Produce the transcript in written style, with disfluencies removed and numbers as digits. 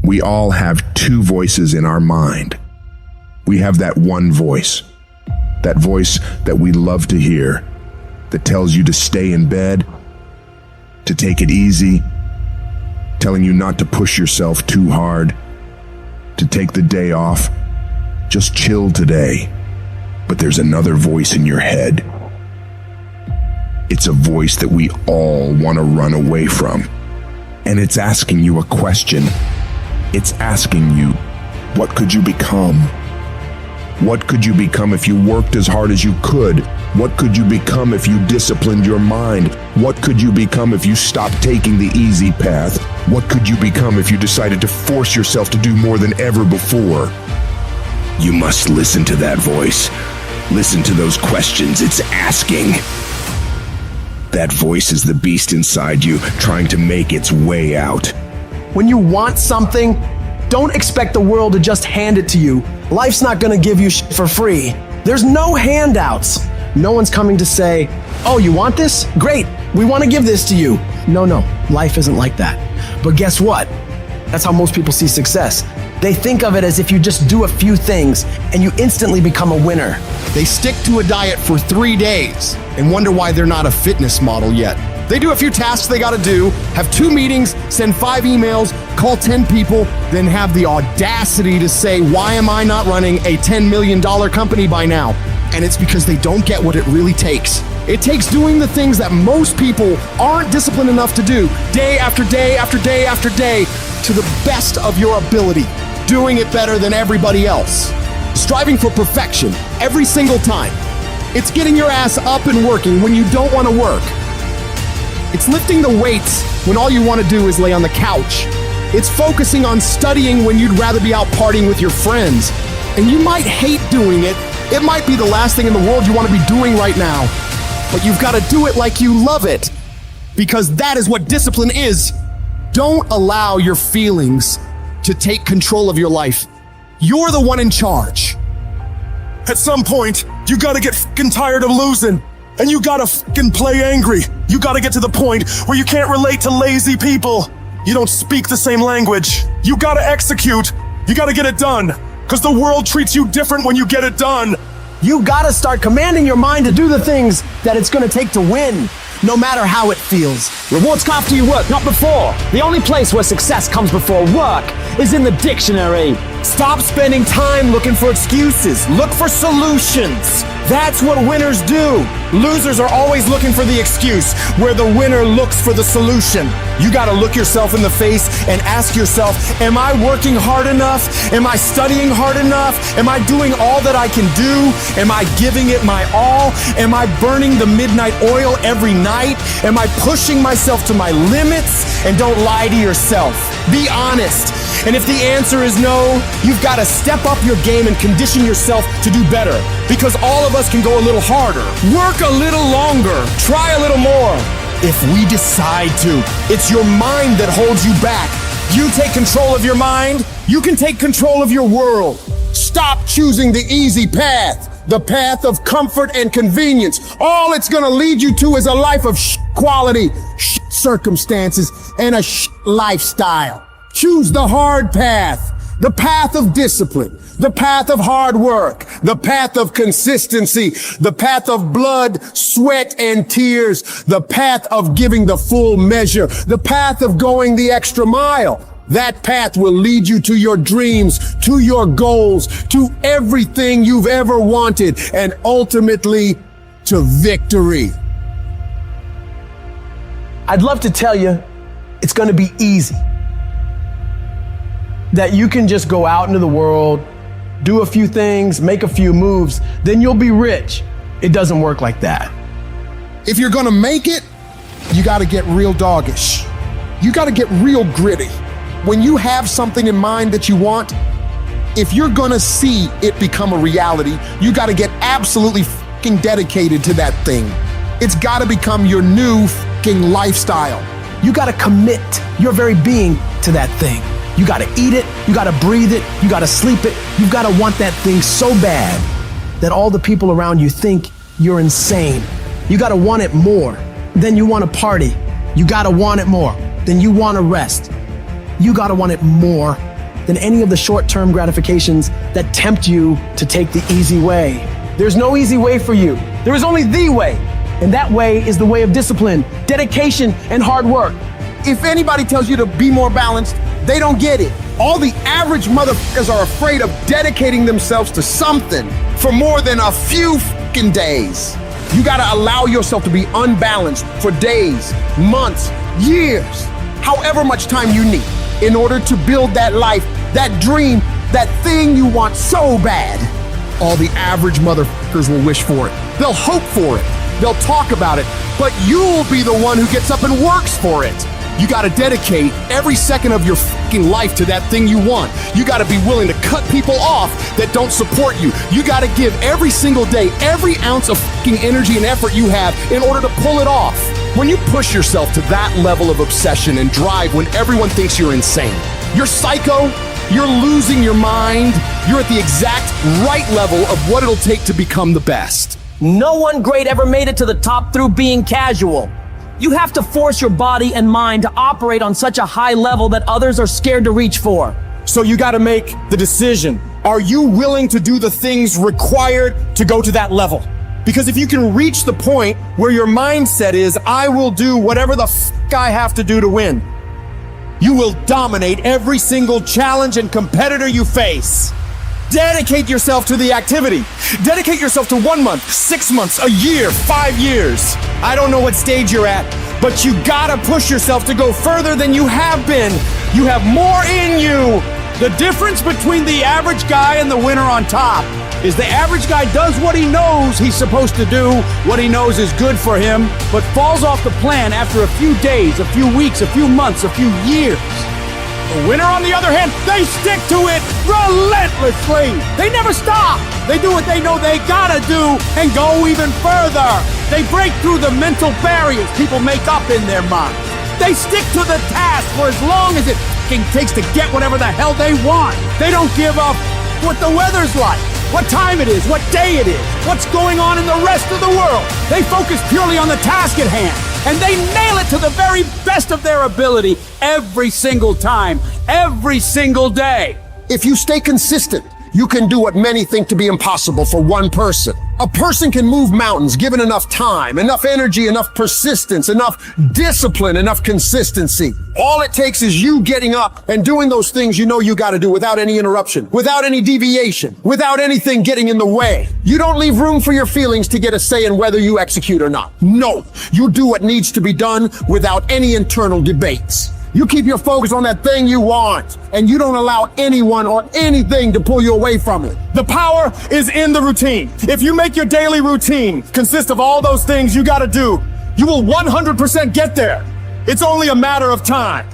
We all have two voices in our mind. We have that one voice that we love to hear, that tells you to stay in bed, to take it easy, telling you not to push yourself too hard, to take the day off, just chill today. But there's another voice in your head. It's a voice that we all want to run away from. And it's asking you a question. It's asking you, what could you become? What could you become if you worked as hard as you could? What could you become if you disciplined your mind? What could you become if you stopped taking the easy path? What could you become if you decided to force yourself to do more than ever before? You must listen to that voice. Listen to those questions it's asking. That voice is the beast inside you, trying to make its way out. When you want something, don't expect the world to just hand it to you. Life's not gonna give you shit for free. There's no handouts. No one's coming to say, oh, you want this? Great, we wanna give this to you. No, life isn't like that. But guess what? That's how most people see success. They think of it as if you just do a few things and you instantly become a winner. They stick to a diet for 3 days and wonder why they're not a fitness model yet. They do a few tasks they gotta do, have 2 meetings, send 5 emails, call 10 people, then have the audacity to say, why am I not running a $10 million company by now? And it's because they don't get what it really takes. It takes doing the things that most people aren't disciplined enough to do, day after day after day after day, to the best of your ability, doing it better than everybody else. Striving for perfection every single time. It's getting your ass up and working when you don't want to work. It's lifting the weights when all you want to do is lay on the couch. It's focusing on studying when you'd rather be out partying with your friends. And you might hate doing it. It might be the last thing in the world you want to be doing right now. But you've got to do it like you love it. Because that is what discipline is. Don't allow your feelings to take control of your life. You're the one in charge. At some point, you gotta get fucking tired of losing. And you gotta fucking play angry. You gotta get to the point where you can't relate to lazy people. You don't speak the same language. You gotta execute. You gotta get it done. Cause the world treats you different when you get it done. You gotta start commanding your mind to do the things that it's gonna take to win, no matter how it feels. Rewards come after you work, not before. The only place where success comes before work is in the dictionary. Stop spending time looking for excuses. Look for solutions. That's what winners do. Losers are always looking for the excuse, where the winner looks for the solution. You gotta look yourself in the face and ask yourself, am I working hard enough? Am I studying hard enough? Am I doing all that I can do? Am I giving it my all? Am I burning the midnight oil every night? Am I pushing myself to my limits? And don't lie to yourself. Be honest. And if the answer is no, you've got to step up your game and condition yourself to do better. Because all of us can go a little harder, work a little longer, try a little more. If we decide to, it's your mind that holds you back. You take control of your mind, you can take control of your world. Stop choosing the easy path, the path of comfort and convenience. All it's gonna lead you to is a life of quality, circumstances, and a lifestyle. Choose the hard path, the path of discipline, the path of hard work, the path of consistency, the path of blood, sweat, and tears, the path of giving the full measure, the path of going the extra mile. That path will lead you to your dreams, to your goals, to everything you've ever wanted, and ultimately to victory. I'd love to tell you it's gonna be easy. That you can just go out into the world, do a few things, make a few moves, then you'll be rich. It doesn't work like that. If you're gonna make it, you gotta get real doggish. You gotta get real gritty. When you have something in mind that you want, if you're gonna see it become a reality, you gotta get absolutely fucking dedicated to that thing. It's gotta become your new fucking lifestyle. You gotta commit your very being to that thing. You gotta eat it, you gotta breathe it, you gotta sleep it. You've gotta want that thing so bad that all the people around you think you're insane. You gotta want it more than you wanna party. You gotta want it more than you wanna rest. You gotta want it more than any of the short-term gratifications that tempt you to take the easy way. There's no easy way for you. There is only the way. And that way is the way of discipline, dedication, and hard work. If anybody tells you to be more balanced, they don't get it. All the average motherfuckers are afraid of dedicating themselves to something for more than a few fucking days. You gotta allow yourself to be unbalanced for days, months, years, however much time you need in order to build that life, that dream, that thing you want so bad. All the average motherfuckers will wish for it. They'll hope for it. They'll talk about it, but you'll be the one who gets up and works for it. You gotta dedicate every second of your fucking life to that thing you want. You gotta be willing to cut people off that don't support you. You gotta give every single day, every ounce of fucking energy and effort you have in order to pull it off. When you push yourself to that level of obsession and drive when everyone thinks you're insane, you're psycho, you're losing your mind, you're at the exact right level of what it'll take to become the best. No one great ever made it to the top through being casual. You have to force your body and mind to operate on such a high level that others are scared to reach for. So you gotta make the decision. Are you willing to do the things required to go to that level? Because if you can reach the point where your mindset is, I will do whatever the I have to do to win, you will dominate every single challenge and competitor you face. Dedicate yourself to the activity. Dedicate yourself to 1 month, 6 months, a year, 5 years. I don't know what stage you're at, but you gotta push yourself to go further than you have been. You have more in you. The difference between the average guy and the winner on top is the average guy does what he knows he's supposed to do, what he knows is good for him, but falls off the plan after a few days, a few weeks, a few months, a few years. The winner, on the other hand, they stick to it relentlessly. They never stop. They do what they know they gotta do and go even further. They break through the mental barriers people make up in their minds. They stick to the task for as long as it takes to get whatever the hell they want. They don't give up what the weather's like, what time it is, what day it is, what's going on in the rest of the world. They focus purely on the task at hand, and they nail it to the very best of their ability every single time, every single day. If you stay consistent, you can do what many think to be impossible for one person. A person can move mountains given enough time, enough energy, enough persistence, enough discipline, enough consistency. All it takes is you getting up and doing those things you know you gotta do without any interruption, without any deviation, without anything getting in the way. You don't leave room for your feelings to get a say in whether you execute or not. No, you do what needs to be done without any internal debates. You keep your focus on that thing you want, and you don't allow anyone or anything to pull you away from it. The power is in the routine. If you make your daily routine consist of all those things you gotta do, you will 100% get there. It's only a matter of time.